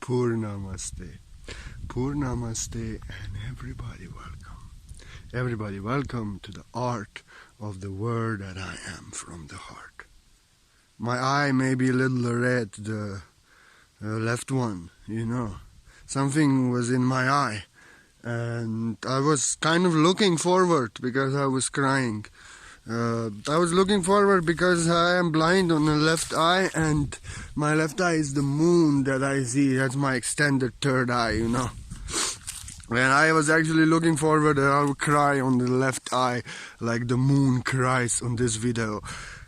Purnamaste. Purnamaste and everybody welcome. Everybody welcome to the art of the word that I am from the heart. My eye may be a little red, the left one, Something was in my eye. And I was kind of looking forward because I was crying. I was looking forward because I am blind on the left eye, and my left eye is the moon that I see. That's my extended third eye, And I was actually looking forward that I would cry on the left eye like the moon cries on this video.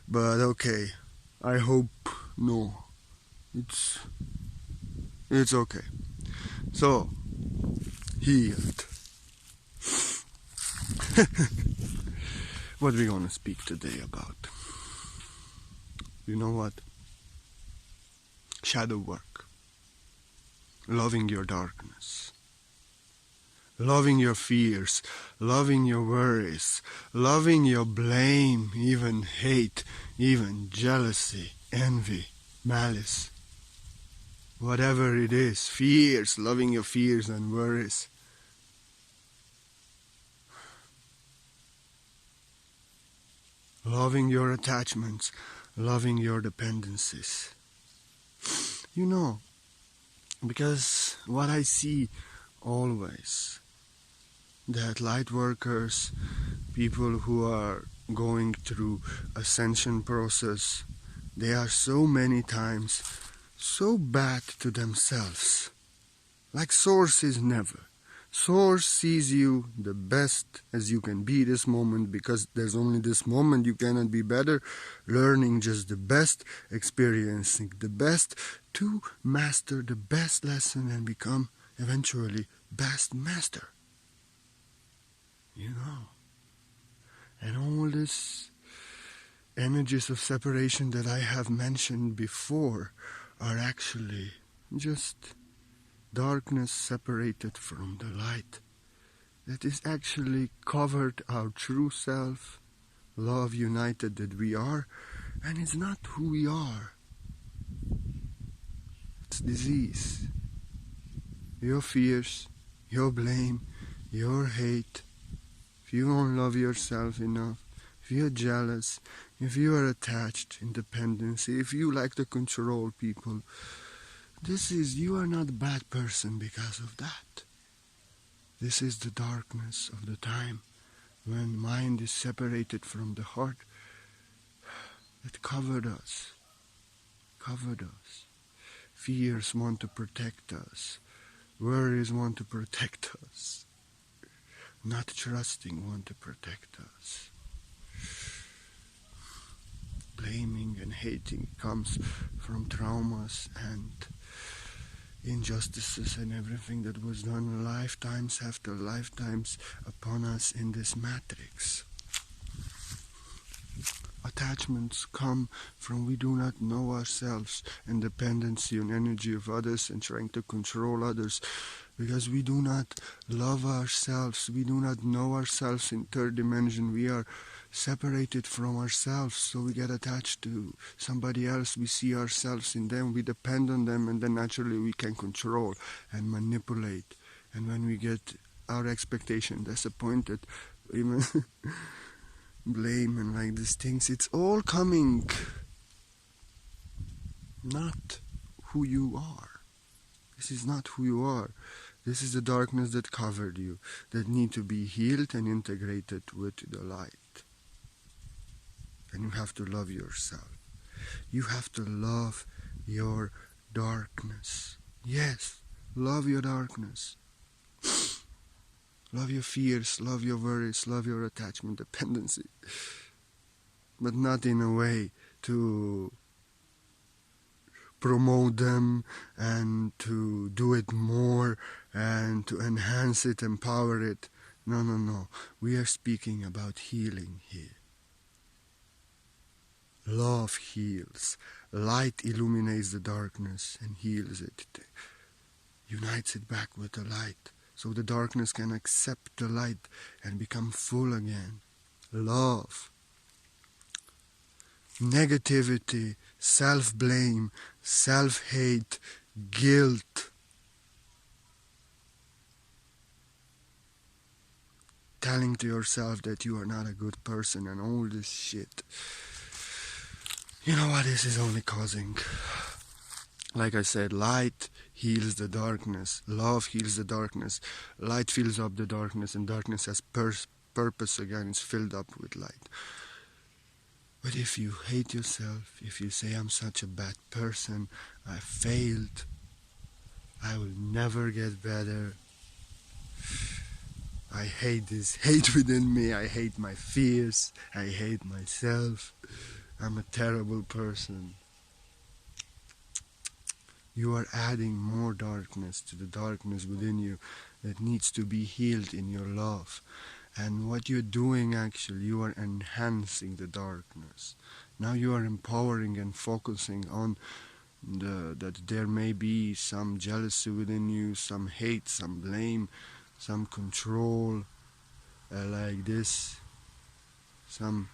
But okay, I hope no. It's okay. So, healed. What are we going to speak today about? You know what? Shadow work. Loving your darkness. Loving your fears. Loving your worries. Loving your blame, even hate, even jealousy, envy, malice. Whatever it is, fears, loving your fears and worries. Loving your attachments, loving your dependencies. Because what I see always, that light workers, people who are going through ascension process, they are so many times so bad to themselves. Like Source is never. Source sees you the best as you can be this moment, because there's only this moment. You cannot be better. Learning just the best, experiencing the best to master the best lesson and become eventually best master. And all this energies of separation that I have mentioned before are actually just darkness separated from the light. That is actually covered our true self, love united that we are, and it's not who we are. It's disease. Your fears, your blame, your hate. If you don't love yourself enough, if you're jealous, if you are attached in dependency, if you like to control people, you are not a bad person because of that. This is the darkness of the time when mind is separated from the heart. It covered us. Fears want to protect us. Worries want to protect us. Not trusting want to protect us. Blaming and hating comes from traumas and injustices and everything that was done lifetimes after lifetimes upon us in this matrix. Attachments come from we do not know ourselves, and dependency on energy of others and trying to control others, because we do not love ourselves, we do not know ourselves in third dimension. We are separated from ourselves, so we get attached to somebody else. We see ourselves in them, we depend on them, and then naturally we can control and manipulate. And when we get our expectation disappointed, even blame and like these things, it's all coming not who you are. This is not who you are. This is the darkness that covered you, that need to be healed and integrated with the light. And you have to love yourself. You have to love your darkness. Yes, love your darkness. Love your fears, love your worries, love your attachment, dependency. But not in a way to promote them and to do it more and to enhance it, empower it. No. We are speaking about healing here. Love heals. Light illuminates the darkness and heals it. It unites it back with the light, so the darkness can accept the light and become full again. Love. Negativity, self-blame, self-hate, guilt, telling to yourself that you are not a good person and all this shit. You know what this is only causing? Like I said, light heals the darkness. Love heals the darkness. Light fills up the darkness, and darkness has purpose again. It's filled up with light. But if you hate yourself, if you say, I'm such a bad person, I failed, I will never get better, I hate this hate within me, I hate my fears, I hate myself, I'm a terrible person. You are adding more darkness to the darkness within you that needs to be healed in your love. And what you're doing actually, you are enhancing the darkness. Now you are empowering and focusing on that there may be some jealousy within you, some hate, some blame, some control, like this, some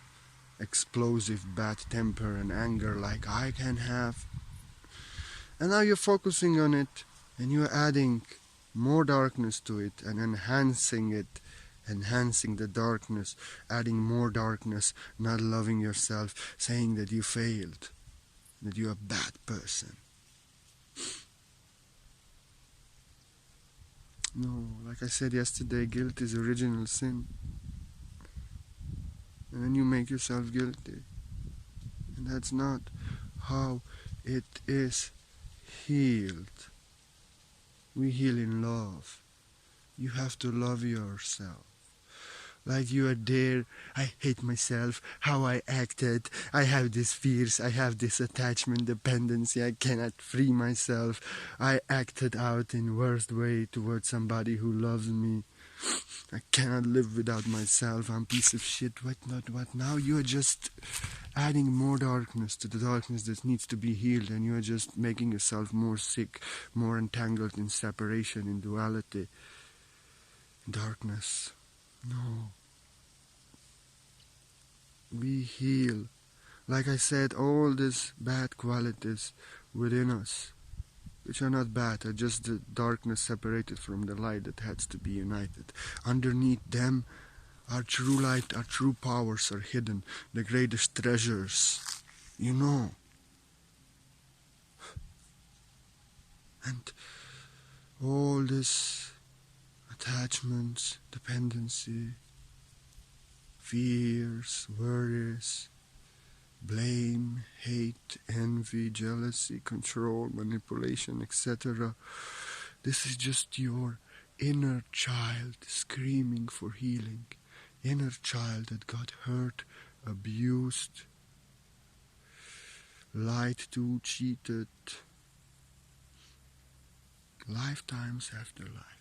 explosive bad temper and anger like I can have. And now you're focusing on it, and you're adding more darkness to it and enhancing it, enhancing the darkness, adding more darkness, not loving yourself, saying that you failed, that you're a bad person. No, like I said yesterday, guilt is original sin. And then you make yourself guilty. And that's not how it is healed. We heal in love. You have to love yourself. Like you are there, I hate myself, how I acted, I have these fears, I have this attachment dependency, I cannot free myself, I acted out in worst way towards somebody who loves me, I cannot live without myself, I'm a piece of shit, what now you are just adding more darkness to the darkness that needs to be healed, and you are just making yourself more sick, more entangled in separation, in duality, in darkness. No. We heal. Like I said, all these bad qualities within us, which are not bad, are just the darkness separated from the light that has to be united. Underneath them, our true light, our true powers are hidden, the greatest treasures, you know. And all this attachments, dependency, fears, worries, blame, hate, envy, jealousy, control, manipulation, etc. This is just your inner child screaming for healing. Inner child that got hurt, abused, lied to, cheated, lifetimes after lifetimes.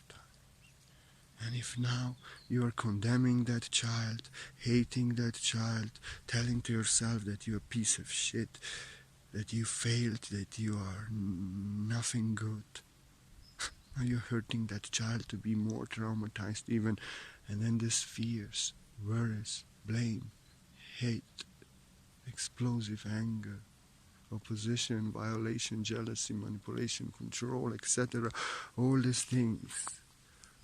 And if now you are condemning that child, hating that child, telling to yourself that you're a piece of shit, that you failed, that you are nothing good, now you're hurting that child to be more traumatized even. And then these fears, worries, blame, hate, explosive anger, opposition, violation, jealousy, manipulation, control, etc. All these things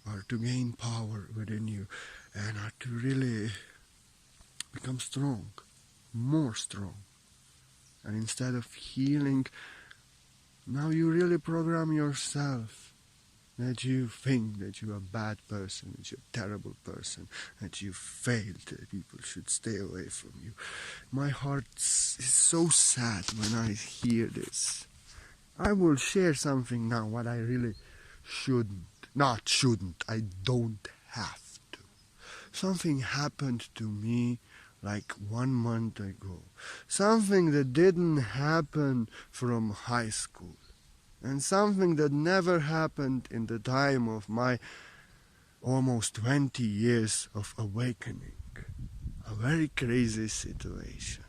are to gain power within you and are to really become strong, more strong. And instead of healing, now you really program yourself that you think that you're a bad person, that you're a terrible person, that you failed, that people should stay away from you. My heart is so sad when I hear this. I will share something now what I really shouldn't, I don't have to. Something happened to me like 1 month ago. Something that didn't happen from high school. And something that never happened in the time of my almost 20 years of awakening. A very crazy situation.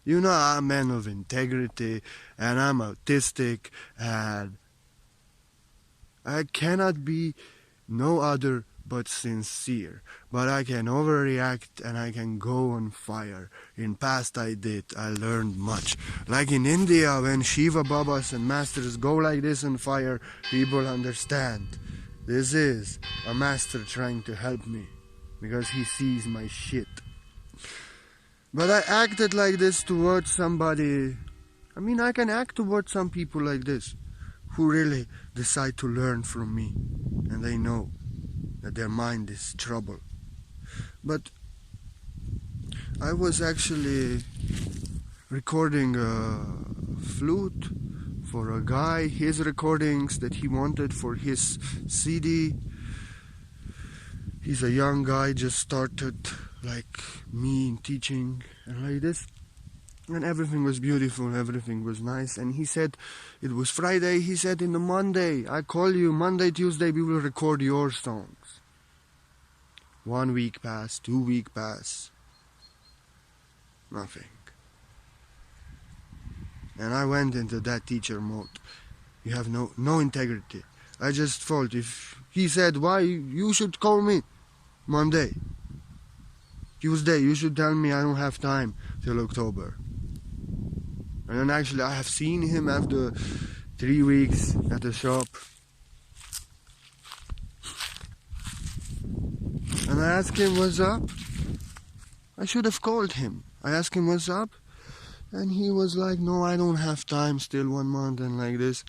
You know, I'm a man of integrity, and I'm autistic, and I cannot be no other but sincere. But I can overreact and I can go on fire. In past I did. I learned much. Like in India, when Shiva Babas and masters go like this on fire, people understand. This is a master trying to help me. because he sees my shit. But I acted like this towards somebody. I mean, I can act towards some people like this who really decide to learn from me, and they know that their mind is trouble. But I was actually recording a flute for a guy, his recordings that he wanted for his CD. He's a young guy, just started like me in teaching and like this. And everything was beautiful, everything was nice. And he said, it was Friday, he said, in the Monday, I call you, Monday, Tuesday, we will record your songs. 1 week passed, 2 weeks passed. Nothing. And I went into that teacher mode. You have no integrity. I just thought, if he said, why, you should call me Monday. Tuesday, you should tell me I don't have time till October. And then actually I have seen him after 3 weeks at the shop. And I asked him what's up. I should have called him. I asked him what's up. And he was like, no, I don't have time, still 1 month and like this.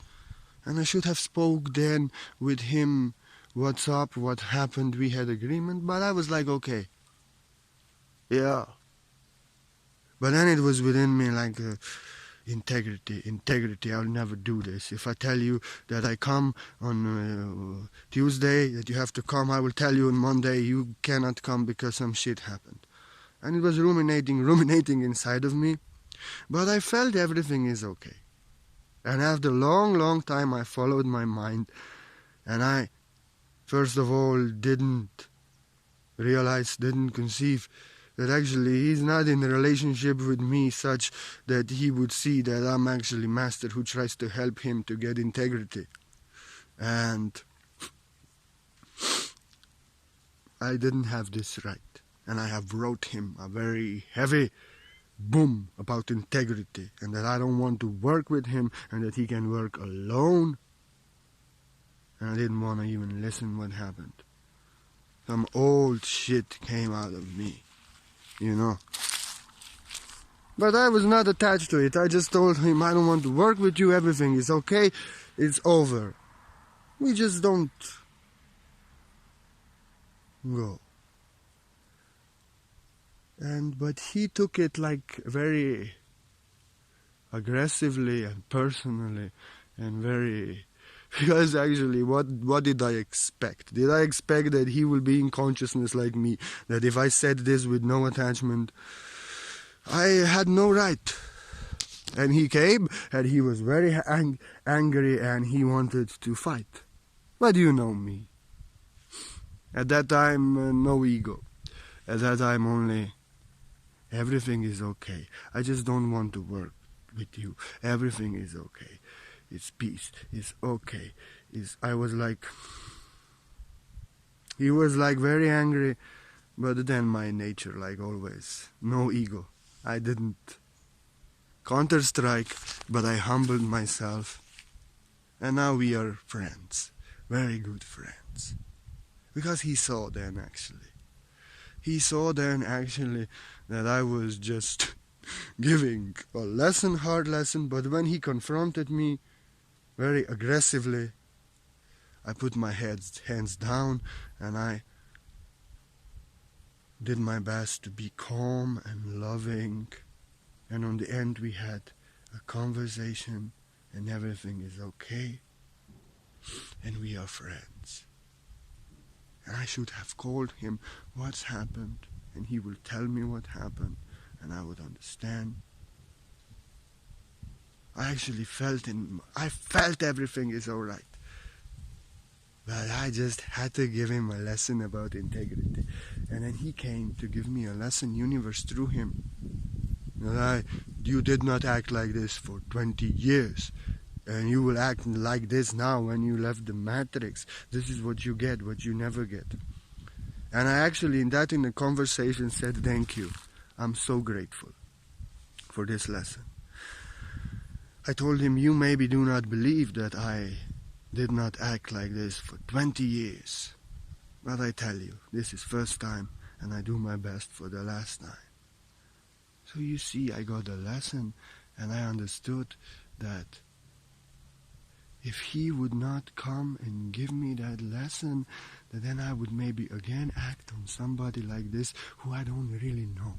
And I should have spoke then with him, what's up, what happened, we had agreement. But I was like, okay. Yeah. But then it was within me like integrity, I'll never do this. If I tell you that I come on Tuesday, that you have to come, I will tell you on Monday you cannot come because some shit happened. And it was ruminating inside of me. But I felt everything is okay. And after a long time I followed my mind. And I, first of all, didn't conceive that actually he's not in a relationship with me such that he would see that I'm actually master who tries to help him to get integrity. And I didn't have this right. And I have wrote him a very heavy boom about integrity, and that I don't want to work with him and that he can work alone. And I didn't want to even listen what happened. Some old shit came out of me, you know. But I was not attached to it. I just told him, I don't want to work with you, everything is okay, it's over. We just don't go. But he took it like very aggressively and personally and very, because actually what did I expect? Did I expect that he will be in consciousness like me? That if I said this with no attachment, I had no right. And he came and he was very angry and he wanted to fight. But you know me. At that time, no ego. At that time only, everything is okay. I just don't want to work with you. Everything is okay. It's peace. It's okay. I was like, he was like very angry, but then my nature, like always, no ego. I didn't counter-strike, but I humbled myself. And now we are friends. Very good friends. Because he saw then actually. He saw then actually that I was just giving a lesson, hard lesson, but when he confronted me very aggressively, I put my hands down and I did my best to be calm and loving. And on the end we had a conversation and everything is okay. And we are friends. And I should have called him what's happened, and he will tell me what happened, and I would understand. I actually felt everything is alright. But I just had to give him a lesson about integrity. And then he came to give me a lesson, universe through him. That you did not act like this for 20 years. And you will act like this now when you left the matrix. This is what you get, what you never get. And I actually, in the conversation, said thank you. I'm so grateful for this lesson. I told him, you maybe do not believe that I did not act like this for 20 years. But I tell you, this is first time and I do my best for the last time. So you see, I got a lesson, and I understood that if he would not come and give me that lesson, then I would maybe again act on somebody like this who I don't really know.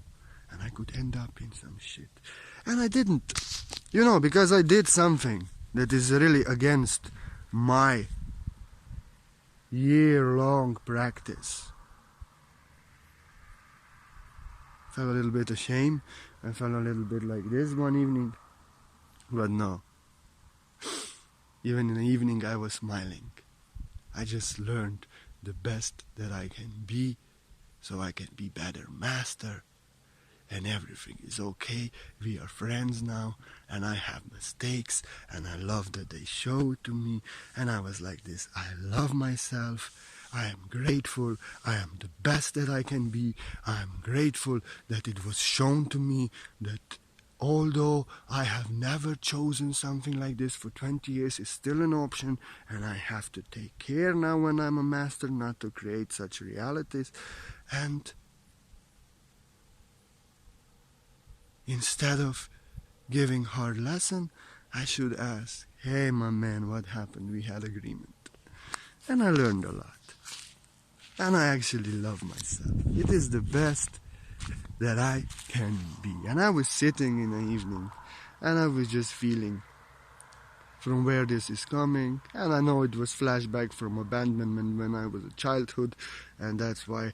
And I could end up in some shit. And I didn't. Because I did something that is really against my year-long practice. I felt a little bit ashamed. I felt a little bit like this one evening. But no. Even in the evening I was smiling. I just learned the best that I can be, so I can be better master. And everything is okay. We are friends now, and I have mistakes, and I love that they show it to me. And I was like this, I love myself. I am grateful. I am the best that I can be. I am grateful that it was shown to me that although I have never chosen something like this for 20 years, it's still an option, and I have to take care now when I'm a master not to create such realities. And instead of giving hard lesson, I should ask, hey my man, what happened? We had agreement. And I learned a lot. And I actually love myself. It is the best that I can be. And I was sitting in the evening, and I was just feeling from where this is coming. And I know it was flashback from abandonment when I was a childhood, and that's why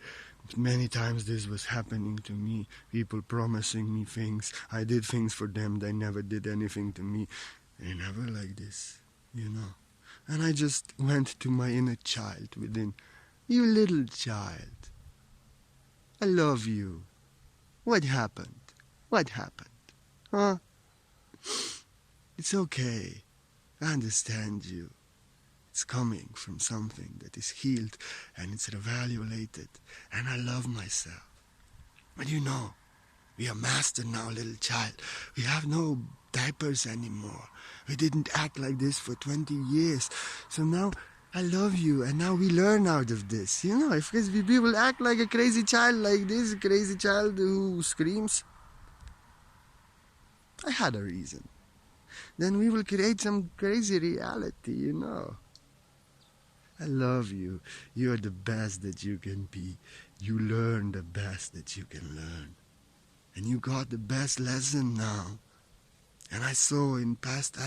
many times this was happening to me. People promising me things. I did things for them. They never did anything to me. They never like this, And I just went to my inner child within. You little child. I love you. What happened? What happened? Huh? It's okay. I understand you. It's coming from something that is healed and it's reevaluated. And I love myself. But we are master now, little child. We have no diapers anymore. We didn't act like this for 20 years. So now I love you, and now we learn out of this. If people act like a crazy child like this, a crazy child who screams, I had a reason. Then we will create some crazy reality, I love you. You are the best that you can be. You learn the best that you can learn. And you got the best lesson now. And I saw in past,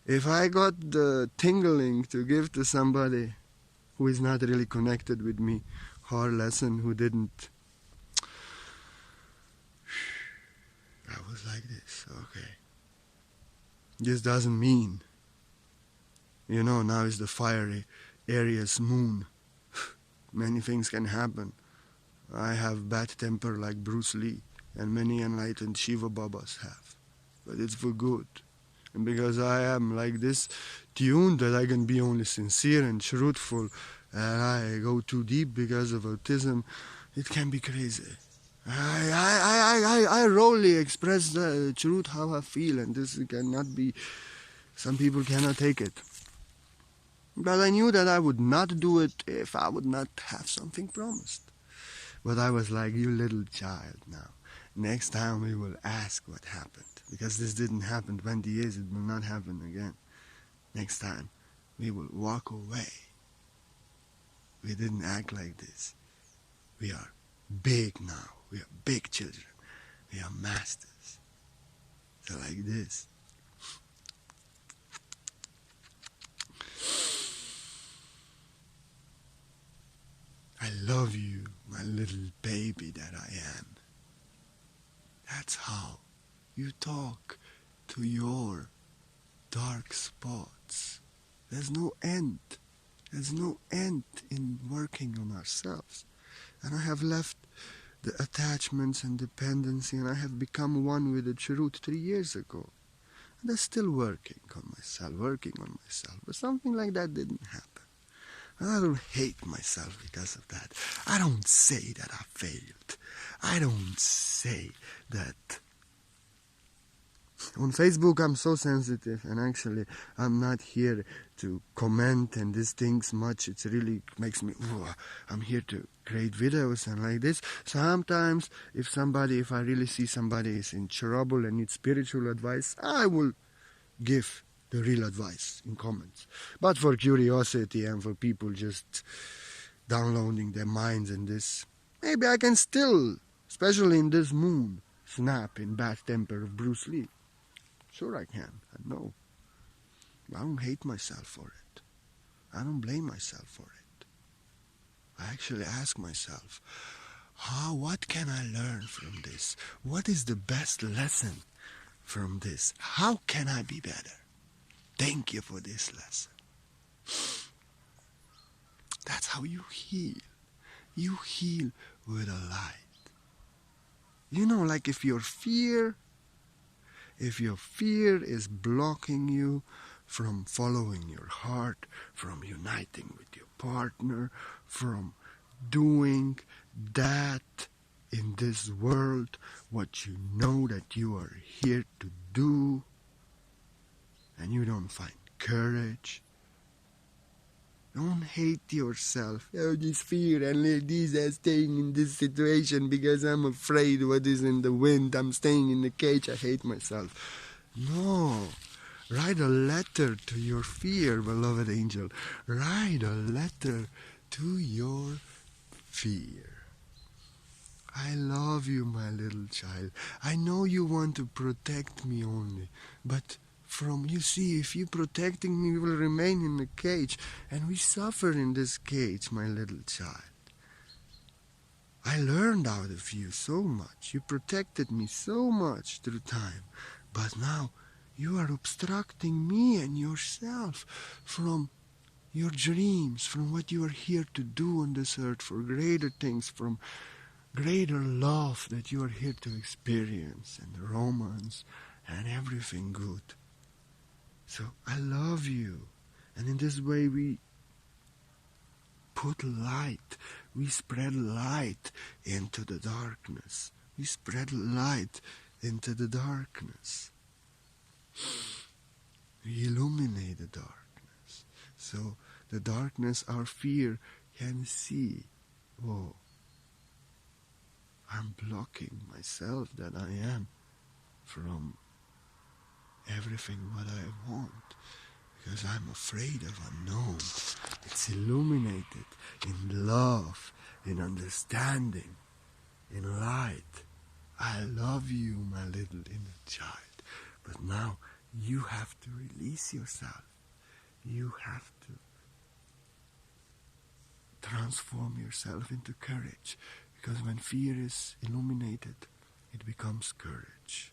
if I got the tingling to give to somebody who is not really connected with me, hard lesson, who didn't, I was like this, okay. This doesn't mean, now is the fiery Aries moon. Many things can happen. I have bad temper like Bruce Lee, and many enlightened Shiva Babas have. But it's for good. And because I am like this, tuned that I can be only sincere and truthful, and I go too deep because of autism, it can be crazy. I rarely express the truth how I feel, and this cannot be, some people cannot take it. But I knew that I would not do it if I would not have something promised. But I was like, you little child now. Next time we will ask what happened. Because this didn't happen 20 years, it will not happen again. Next time we will walk away. We didn't act like this. We are big now. We are big children. We are masters. So like this. I love you, my little baby that I am. That's how you talk to your dark spots. There's no end. There's no end in working on ourselves. And I have left the attachments and dependency, and I have become one with the truth 3 years ago. And I'm still working on myself. But something like that didn't happen. And I don't hate myself because of that. I don't say that I failed. I don't say that On Facebook, I'm so sensitive, and actually, I'm not here to comment and these things much. It really makes me, ooh, I'm here to create videos and like this. Sometimes, if I really see somebody is in trouble and needs spiritual advice, I will give the real advice in comments. But for curiosity and for people just downloading their minds in this, maybe I can still, especially in this mood, snap in bad temper of Bruce Lee. Sure I can, I know. I don't hate myself for it. I don't blame myself for it. I actually ask myself, what can I learn from this? What is the best lesson from this? How can I be better? Thank you for this lesson. That's how you heal. You heal with a light. You know, like if your fear is blocking you from following your heart, from uniting with your partner, from doing that in this world, what you know that you are here to do, and you don't find courage, don't hate yourself. Oh, this fear and this I'm staying in this situation because I'm afraid what is in the wind. I'm staying in the cage. I hate myself. No. Write a letter to your fear, beloved angel. Write a letter to your fear. I love you, my little child. I know you want to protect me only, but you see, if you protecting me, you will remain in the cage, and we suffer in this cage, my little child. I learned out of you so much. You protected me so much through time, but now you are obstructing me and yourself from your dreams, from what you are here to do on this earth, for greater things, from greater love that you are here to experience, and romance, and everything good. So I love you. And in this way we put light. We spread light into the darkness. We spread light into the darkness. We illuminate the darkness. So the darkness, our fear, can see, oh, I'm blocking myself that I am from everything what I want, because I'm afraid of unknown. It's illuminated in love, in understanding, in light. I love you, my little inner child. But now you have to release yourself. You have to transform yourself into courage, because when fear is illuminated, it becomes courage.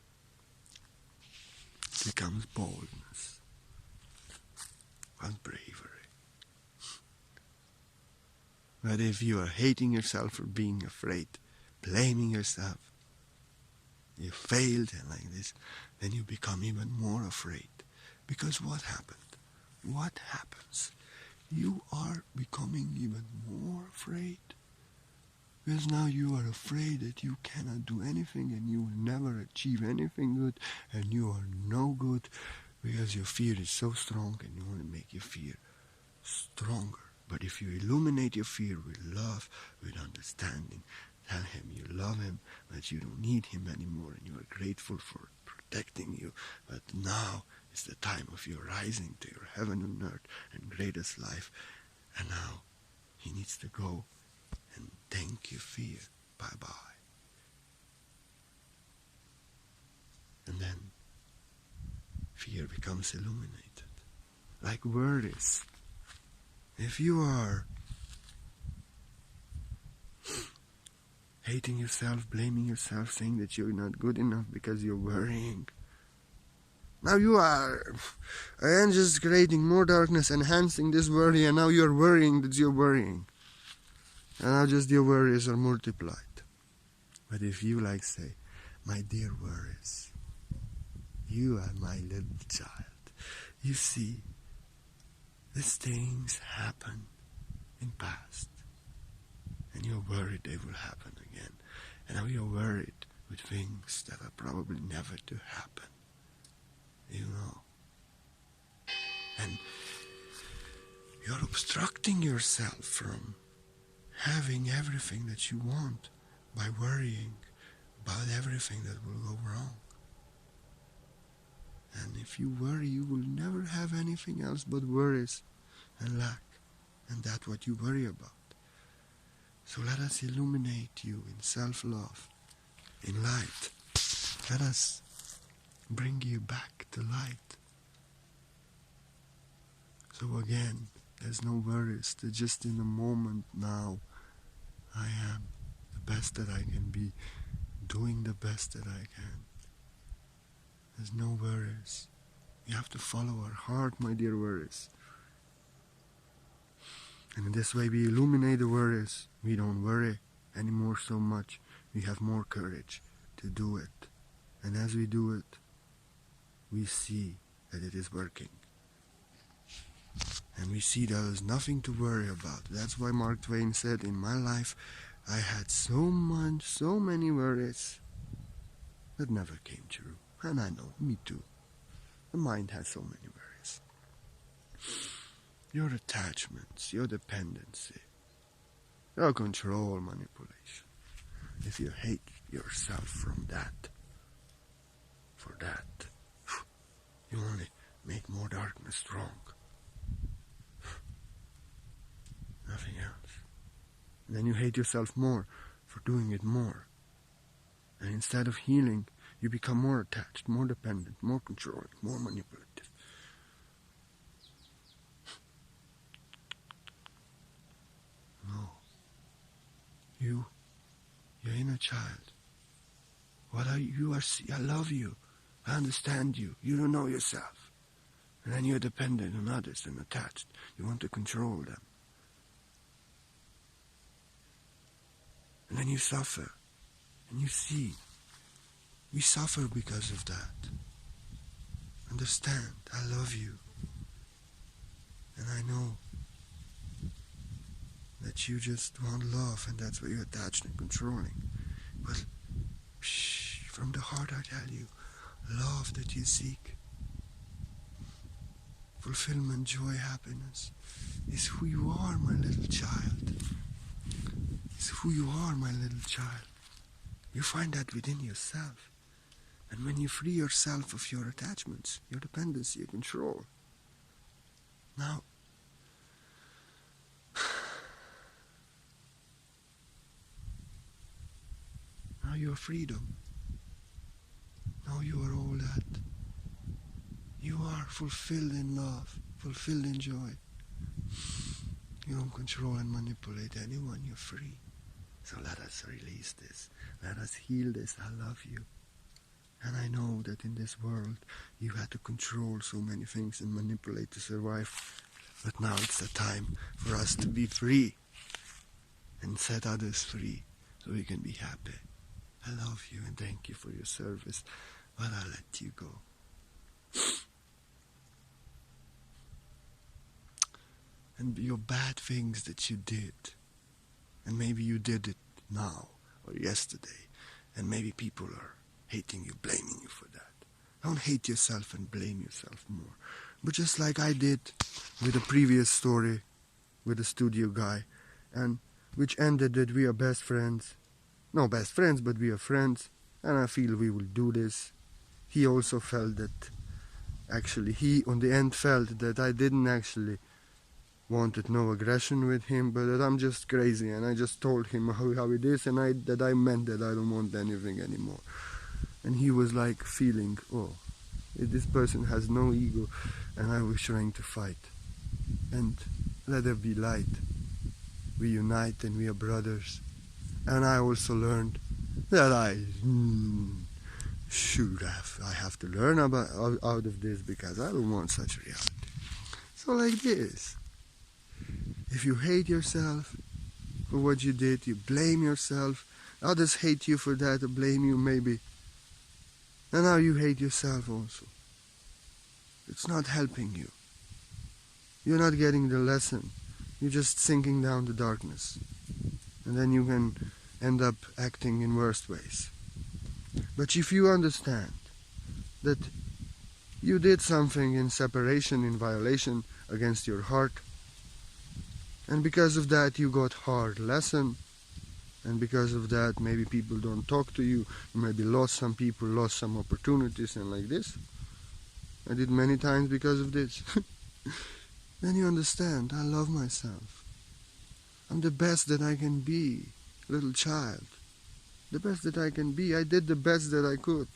It becomes boldness and bravery. But if you are hating yourself for being afraid, blaming yourself, you failed and like this, then you become even more afraid. Because what happened? What happens? You are becoming even more afraid. Because now you are afraid that you cannot do anything and you will never achieve anything good, and you are no good, because your fear is so strong, and you want to make your fear stronger. But if you illuminate your fear with love, with understanding, tell him you love him, that you don't need him anymore, and you are grateful for protecting you. But now is the time of your rising to your heaven and earth and greatest life. And now he needs to go. And thank you, fear. Bye-bye. And then fear becomes illuminated, like worries. If you are hating yourself, blaming yourself, saying that you're not good enough because you're worrying, now you are and just creating more darkness, enhancing this worry, and now you're worrying that you're worrying. And now just your worries are multiplied. But if you say, my dear worries, you are my little child. You see, these things happen in past. And you're worried they will happen again. And now you're worried with things that are probably never to happen. you know. And you're obstructing yourself from having everything that you want by worrying about everything that will go wrong. And if you worry, you will never have anything else but worries and lack. And that's what you worry about. So let us illuminate you in self-love, in light. Let us bring you back to light. So again, there's no worries. They're just in the moment now. I am the best that I can be, doing the best that I can. There's no worries. We have to follow our heart, my dear worries. And in this way we illuminate the worries. We don't worry anymore so much. We have more courage to do it. And as we do it, we see that it is working. And we see there is nothing to worry about. That's why Mark Twain said, in my life I had so many worries that never came true. And I know, me too. The mind has so many worries. Your attachments, your dependency, your control, manipulation. If you hate yourself from that, for that, you only make more darkness strong. Nothing else. And then you hate yourself more for doing it more. And instead of healing, you become more attached, more dependent, more controlling, more manipulative. No. Your inner child. What are you? I love you. I understand you. You don't know yourself. And then you're dependent on others and attached. You want to control them. And then you suffer. And you see. We suffer because of that. Understand, I love you. And I know that you just want love, and that's why you're attached and controlling. But from the heart I tell you, love that you seek, fulfillment, joy, happiness, is who you are, my little child. It's who you are, my little child. You find that within yourself. And when you free yourself of your attachments, your dependency, your control, now you are freedom. Now you are all that. You are fulfilled in love, fulfilled in joy. You don't control and manipulate anyone, you're free. So let us release this. Let us heal this. I love you. And I know that in this world you had to control so many things and manipulate to survive. But now it's the time for us to be free and set others free so we can be happy. I love you and thank you for your service, but I'll let you go. And your bad things that you did, and maybe you did it now or yesterday, and maybe people are hating you, blaming you for that. Don't hate yourself and blame yourself more. But just like I did with the previous story with the studio guy, and which ended that we are best friends. No best friends, but we are friends, and I feel we will do this. He also felt that, actually, he on the end felt that I didn't actually wanted no aggression with him, but that I'm just crazy, and I just told him how it is, and that I meant that I don't want anything anymore. And he was like feeling, oh, this person has no ego, and I was trying to fight. And let there be light. We unite and we are brothers. And I also learned that I have to learn out of this, because I don't want such reality. So like this, if you hate yourself for what you did, you blame yourself, others hate you for that or blame you maybe, and now you hate yourself also. It's not helping you. You're not getting the lesson. You're just sinking down the darkness. And then you can end up acting in worst ways. But if you understand that You did something in separation, in violation against your heart. And because of that you got hard lesson. And because of that maybe people don't talk to you. You maybe lost some people, lost some opportunities and like this. I did many times because of this. Then you understand, I love myself. I'm the best that I can be, little child. The best that I can be. I did the best that I could.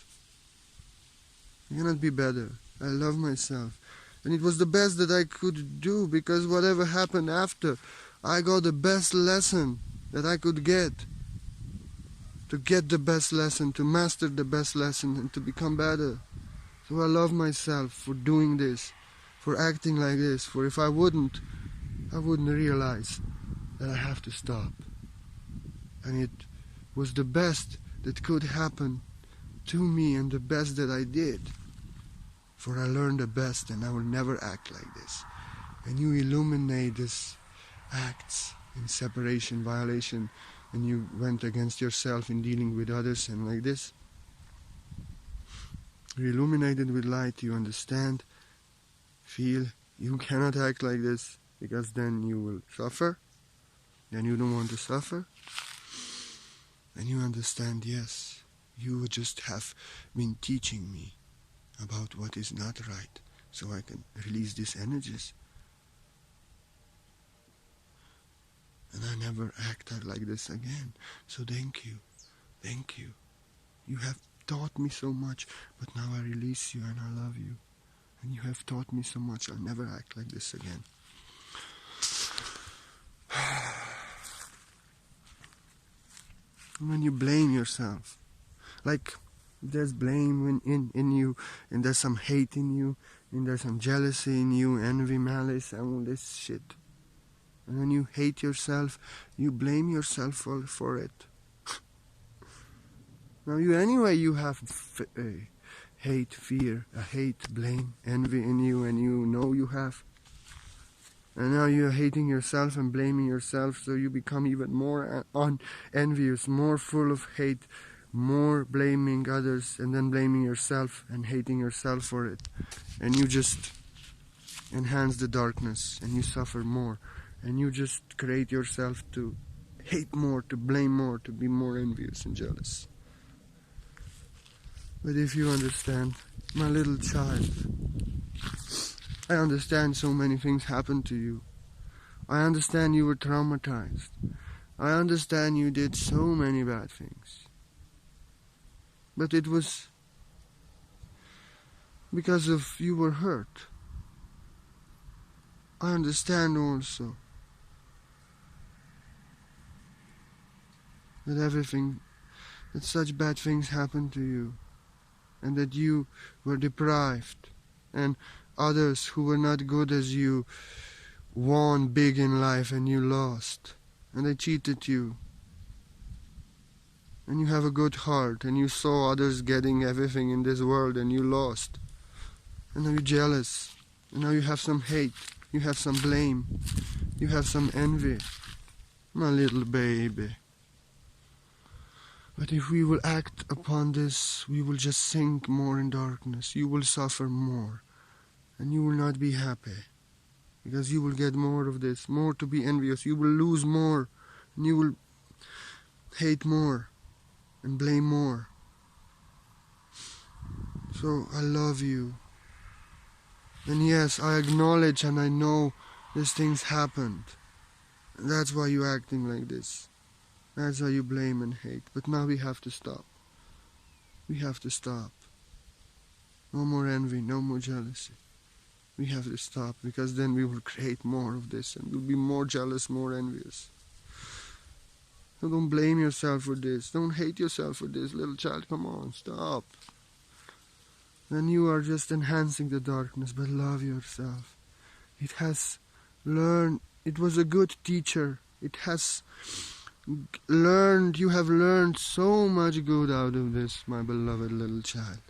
I cannot be better. I love myself. And it was the best that I could do, because whatever happened after, I got the best lesson that I could get. To get the best lesson, to master the best lesson, and to become better. So I love myself for doing this, for acting like this. For if I wouldn't realize that I have to stop. And it was the best that could happen to me, and the best that I did. For I learned the best, and I will never act like this. And you illuminate these acts in separation, violation, and you went against yourself in dealing with others and like this. You're illuminated with light, you understand, feel, you cannot act like this, because then you will suffer, then you don't want to suffer. And you understand, yes, you just have been teaching me about what is not right, so I can release these energies. And I never acted like this again. So thank you. Thank you. You have taught me so much, but now I release you and I love you. And you have taught me so much, I'll never act like this again. When you blame yourself, like there's blame in you, and there's some hate in you, and there's some jealousy in you, envy, malice, and all this shit. And when you hate yourself, you blame yourself for it. Now you have hate, fear, hate, blame, envy in you, and you know you have. And now you're hating yourself and blaming yourself, so you become even more envious, more full of hate, more blaming others, and then blaming yourself and hating yourself for it. And you just enhance the darkness, and you suffer more. And you just create yourself to hate more, to blame more, to be more envious and jealous. But if you understand, my little child, I understand so many things happened to you. I understand you were traumatized. I understand you did so many bad things. But it was because of you were hurt. I understand also that such bad things happened to you, and that you were deprived, and others who were not good as you won big in life and you lost, and they cheated you. And you have a good heart, and you saw others getting everything in this world and you lost. And now you're jealous, and now you have some hate, you have some blame, you have some envy. My little baby. But if we will act upon this, we will just sink more in darkness. You will suffer more, and you will not be happy, because you will get more of this, more to be envious. You will lose more, and you will hate more, and blame more. So I love you. And yes, I acknowledge and I know these things happened. And that's why you're acting like this. That's why you blame and hate. But now we have to stop. We have to stop. No more envy, no more jealousy. We have to stop, because then we will create more of this and we'll be more jealous, more envious. So don't blame yourself for this. Don't hate yourself for this, little child. Come on, stop. Then you are just enhancing the darkness, but love yourself. It has learned. It was a good teacher. It has learned. You have learned so much good out of this, my beloved little child.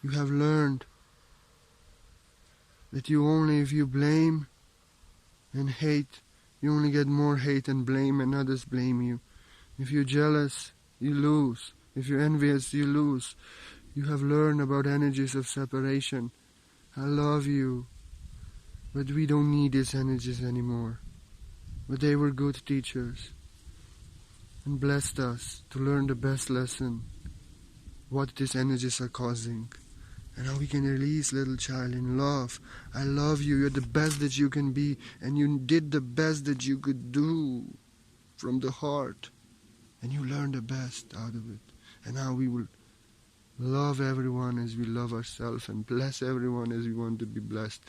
You have learned that you only, if you blame and hate, you only get more hate and blame, and others blame you. If you're jealous, you lose. If you're envious, you lose. You have learned about energies of separation, I love you. But we don't need these energies anymore. But they were good teachers and blessed us to learn the best lesson, what these energies are causing. And now we can release, little child, in love. I love you. You're the best that you can be. And you did the best that you could do from the heart. And you learned the best out of it. And now we will love everyone as we love ourselves and bless everyone as we want to be blessed.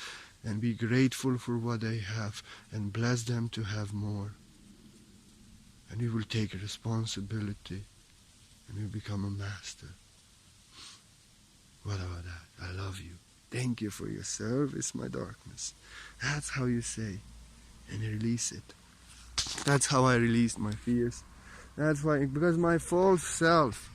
And be grateful for what they have and bless them to have more. And we will take a responsibility and we become a master. What about that? I love you. Thank you for your service, my darkness. That's how you say and release it. That's how I released my fears. That's why, because my false self,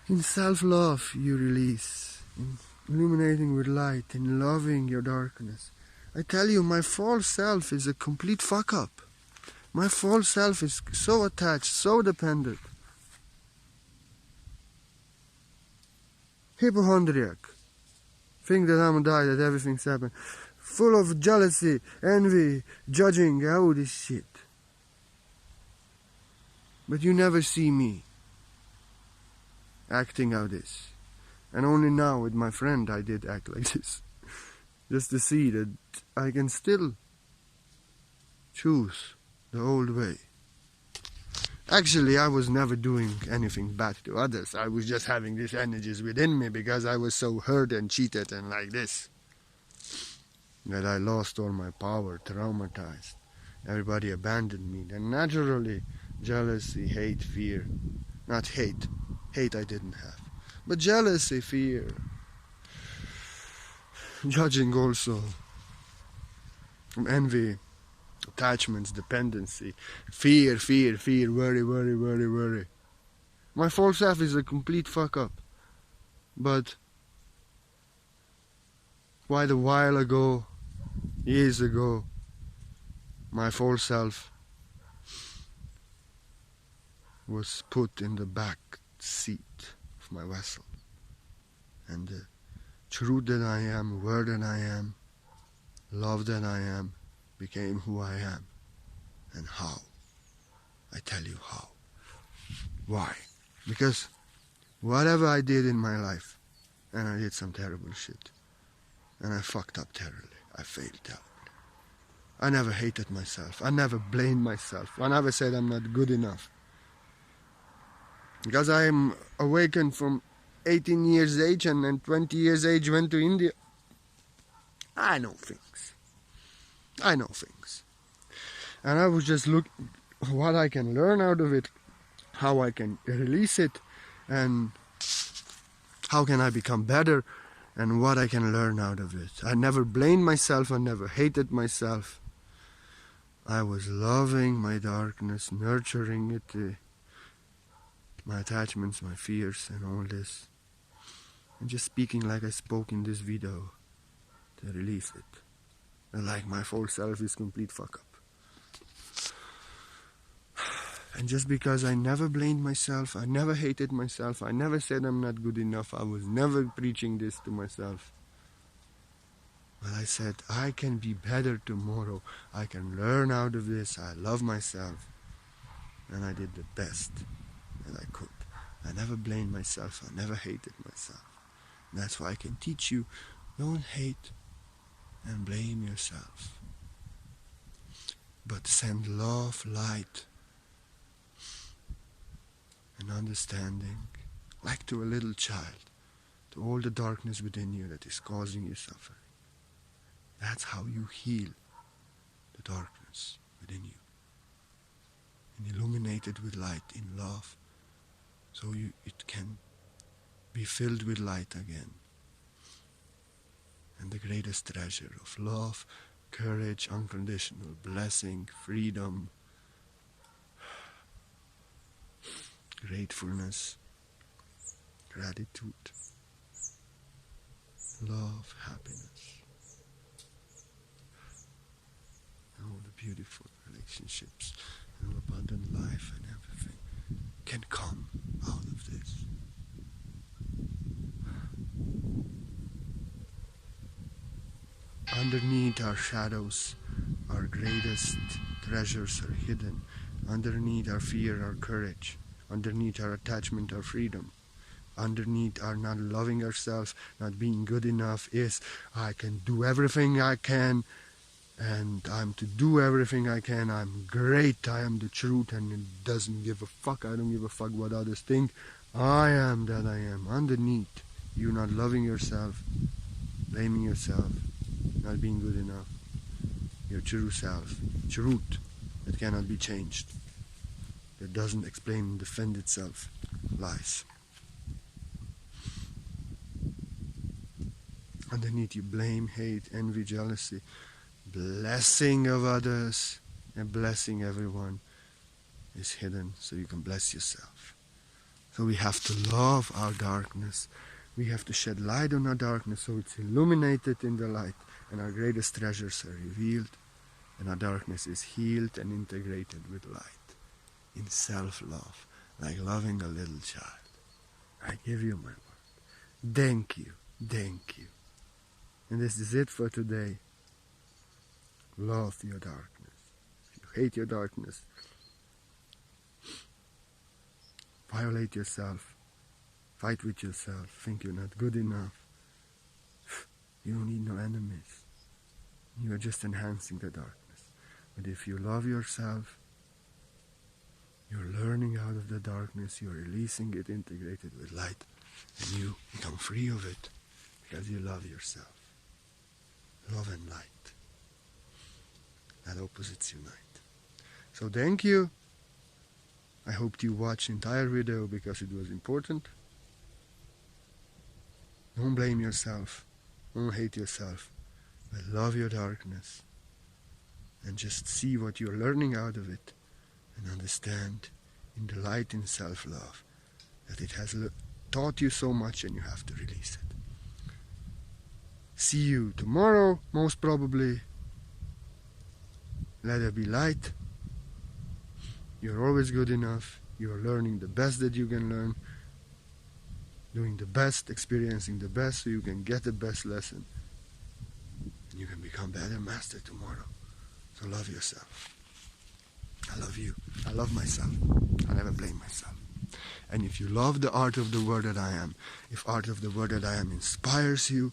in self-love you release, in illuminating with light, in loving your darkness. I tell you, my false self is a complete fuck-up. My false self is so attached, so dependent. Hypochondriac. Think that I'm gonna die, that everything's happened. Full of jealousy, envy, judging, all this shit. But you never see me acting out this. And only now with my friend I did act like this. Just to see that I can still choose the old way. Actually, I was never doing anything bad to others. I was just having these energies within me because I was so hurt and cheated and like this. That I lost all my power, traumatized. Everybody abandoned me. Then naturally, jealousy, hate, fear. Not hate. Hate I didn't have. But jealousy, fear. Judging also. From envy. Attachments, dependency, fear, worry. My false self is a complete fuck up. But quite a while ago, years ago, my false self was put in the back seat of my vessel. And the truth that I am, word that I am, love that I am, became who I am. And how? I tell you how. Why? Because whatever I did in my life, and I did some terrible shit, and I fucked up terribly, I failed terribly. I never hated myself. I never blamed myself. I never said I'm not good enough. Because I am awakened from 18 years age and then 20 years age went to India. I know things. And I was just looking what I can learn out of it, how I can release it, and how can I become better, and what I can learn out of it. I never blamed myself, I never hated myself. I was loving my darkness, nurturing it, my attachments, my fears, and all this. And just speaking like I spoke in this video to release it. And like my false self is complete fuck up. And just because I never blamed myself, I never hated myself, I never said I'm not good enough, I was never preaching this to myself. But I said, I can be better tomorrow, I can learn out of this, I love myself. And I did the best that I could. I never blamed myself, I never hated myself. And that's why I can teach you, don't hate and blame yourself. But send love, light, and understanding, like to a little child, to all the darkness within you that is causing you suffering. That's how you heal the darkness within you. And illuminate it with light in love, so it can be filled with light again. And the greatest treasure of love, courage, unconditional blessing, freedom, gratefulness, gratitude, love, happiness, and all the beautiful relationships and abundant life and everything can come out of this. underneath our shadows, our greatest treasures are hidden. Underneath our fear, our courage. Underneath our attachment, our freedom. Underneath our not loving ourselves, not being good enough is I can do everything I can, and I'm to do everything I can. I'm great. I am the truth, and it doesn't give a fuck. I don't give a fuck what others think. I am that I am. Underneath, you not loving yourself, blaming yourself, not being good enough. Your true self, truth that cannot be changed, that doesn't explain and defend itself, lies. Underneath you blame, hate, envy, jealousy, blessing of others and blessing everyone is hidden so you can bless yourself. So we have to love our darkness. We have to shed light on our darkness so it's illuminated in the light and our greatest treasures are revealed and our darkness is healed and integrated with light in self-love, like loving a little child. I give you my word. Thank you. Thank you. And this is it for today. Love your darkness. If you hate your darkness, violate yourself, fight with yourself, think you're not good enough, you don't need no enemies. You are just enhancing the darkness. But if you love yourself, you're learning out of the darkness, you're releasing it integrated with light, and you become free of it because you love yourself. Love and light. That opposites unite. So thank you. I hope you watched the entire video because it was important. Don't blame yourself. Don't hate yourself. But love your darkness. And just see what you're learning out of it. And understand in the light in self-love that it has taught you so much and you have to release it. See you tomorrow, most probably. Let there be light. You're always good enough. You're learning the best that you can learn. Doing the best, experiencing the best so you can get the best lesson. And you can become better master tomorrow. So love yourself. I love you. I love myself. I never blame myself. And if you love the art of the word that I am, if art of the word that I am inspires you,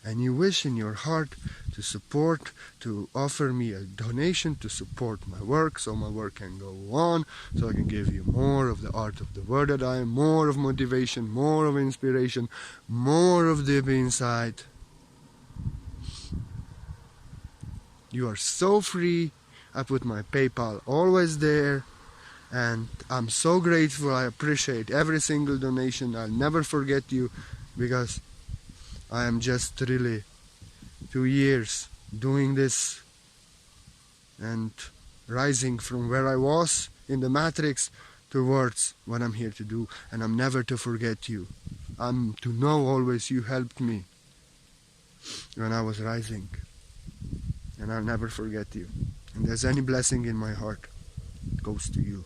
and you wish in your heart to support, to offer me a donation to support my work so my work can go on, so I can give you more of the art of the word that I am, more of motivation, more of inspiration, more of deep insight. You are so free. I put my PayPal always there. And I'm so grateful. I appreciate every single donation. I'll never forget you because I am just really 2 years doing this and rising from where I was in the matrix towards what I'm here to do. And I'm never to forget you. I'm to know always you helped me when I was rising. And I'll never forget you. And there's any blessing in my heart, it goes to you.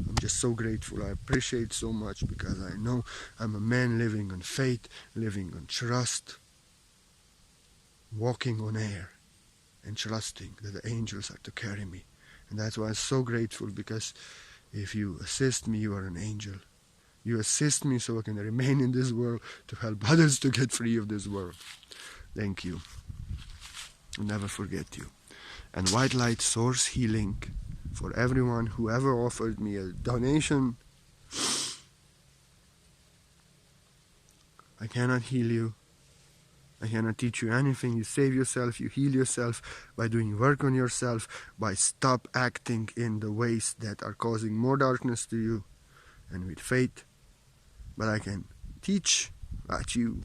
I'm just so grateful. I appreciate so much because I know I'm a man living on faith, living on trust, walking on air and trusting that the angels are to carry me. And that's why I'm so grateful, because if you assist me, you are an angel. You assist me so I can remain in this world to help others to get free of this world. Thank you. I'll never forget you. And White Light Source Healing for everyone who ever offered me a donation. I cannot heal you. I cannot teach you anything. You save yourself, you heal yourself by doing work on yourself, by stop acting in the ways that are causing more darkness to you, and with faith. But I can teach that you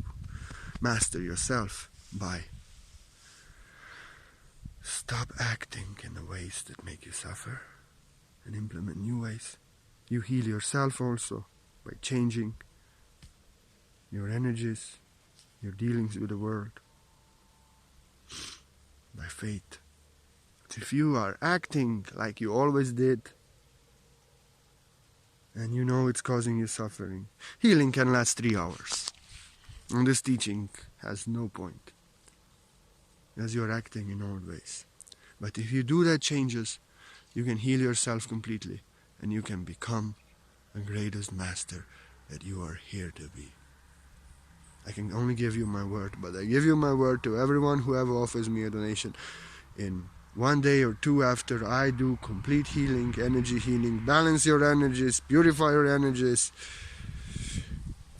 master yourself by stop acting in the ways that make you suffer and implement new ways. You heal yourself also by changing your energies, your dealings with the world, by faith. But if you are acting like you always did, and you know it's causing you suffering, healing can last 3 hours. And this teaching has no point. as you're acting in old ways. But if you do that changes, you can heal yourself completely, and you can become the greatest master that you are here to be. I can only give you my word, but I give you my word to everyone who ever offers me a donation. In 1 day or 2 after I do complete healing, energy healing, balance your energies, purify your energies,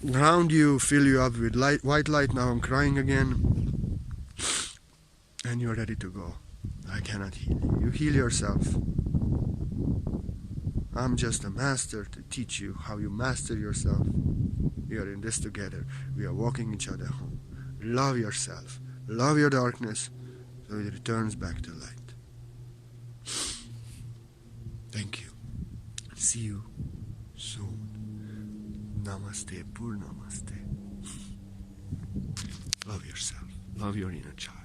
ground you, fill you up with light, white light. Now I'm crying again, and you're ready to go. I cannot heal you. You heal yourself. I'm just a master to teach you how you master yourself. We are in this together. We are walking each other home. Love yourself. Love your darkness so it returns back to light. Thank you. See you soon. Namaste, Purnamaste. Love yourself. Love your inner child.